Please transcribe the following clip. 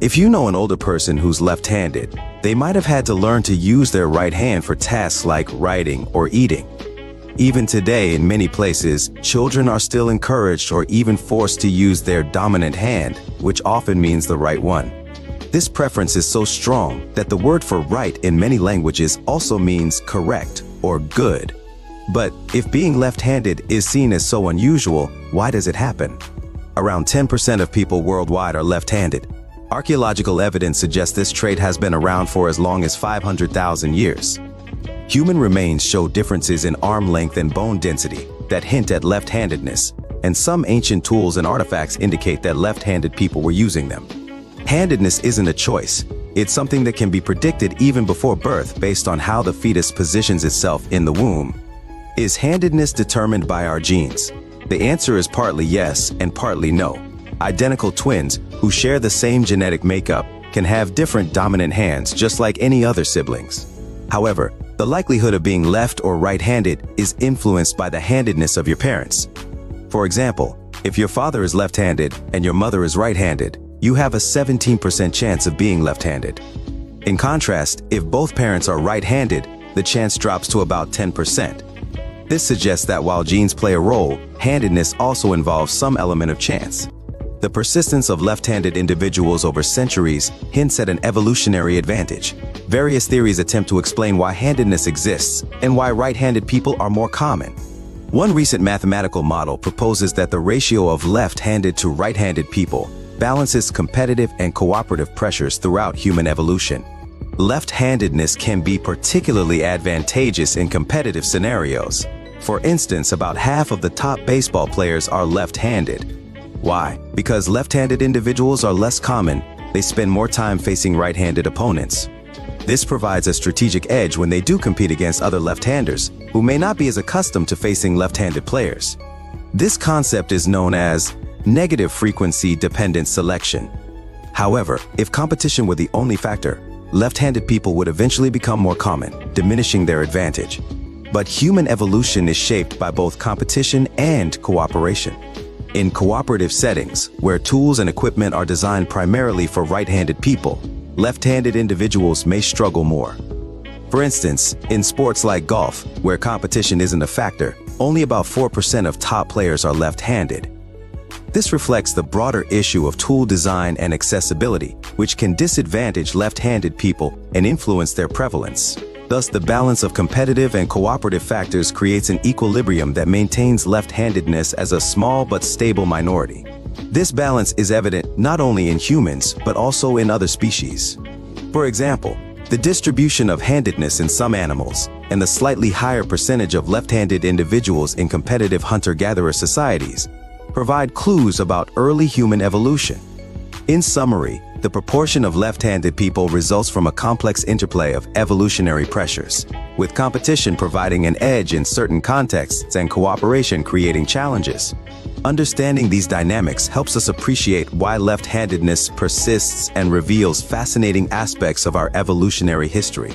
If you know an older person who's left-handed, they might have had to learn to use their right hand for tasks like writing or eating. Even today, in many places, children are still encouraged or even forced to use their dominant hand, which often means the right one. This preference is so strong that the word for right in many languages also means correct or good. But if being left-handed is seen as so unusual, why does it happen? Around 10% of people worldwide are left-handed. Archaeological evidence suggests this trait has been around for as long as 500,000 years. Human remains show differences in arm length and bone density that hint at left-handedness, and some ancient tools and artifacts indicate that left-handed people were using them. Handedness isn't a choice. It's something that can be predicted even before birth based on how the fetus positions itself in the womb. Is handedness determined by our genes? The answer is partly yes and partly no. Identical twins who share the same genetic makeup can have different dominant hands just like any other siblings. However, the likelihood of being left or right-handed is influenced by the handedness of your parents. For example, if your father is left-handed and your mother is right-handed, you have a 17% chance of being left-handed. In contrast, if both parents are right-handed, the chance drops to about 10%. This suggests that while genes play a role, handedness also involves some element of chance. The persistence of left-handed individuals over centuries hints at an evolutionary advantage. Various theories attempt to explain why handedness exists and why right-handed people are more common. One recent mathematical model proposes that the ratio of left-handed to right-handed people balances competitive and cooperative pressures throughout human evolution. Left-handedness can be particularly advantageous in competitive scenarios. For instance, about half of the top baseball players are left-handed. Why? Because left-handed individuals are less common. They spend more time facing right-handed opponents. This provides a strategic edge when they do compete against other left-handers who may not be as accustomed to facing left-handed players. This concept is known as negative frequency dependent selection. However, if competition were the only factor, left-handed people would eventually become more common, diminishing their advantage. But human evolution is shaped by both competition and cooperation. In cooperative settings, where tools and equipment are designed primarily for right-handed people, left-handed individuals may struggle more. For instance, in sports like golf, where competition isn't a factor, only about 4% of top players are left-handed. This reflects the broader issue of tool design and accessibility, which can disadvantage left-handed people and influence their prevalence. Thus, the balance of competitive and cooperative factors creates an equilibrium that maintains left-handedness as a small but stable minority. This balance is evident not only in humans, but also in other species. For example, the distribution of handedness in some animals and the slightly higher percentage of left-handed individuals in competitive hunter-gatherer societies provide clues about early human evolution. In summary, the proportion of left-handed people results from a complex interplay of evolutionary pressures, with competition providing an edge in certain contexts and cooperation creating challenges. Understanding these dynamics helps us appreciate why left-handedness persists and reveals fascinating aspects of our evolutionary history.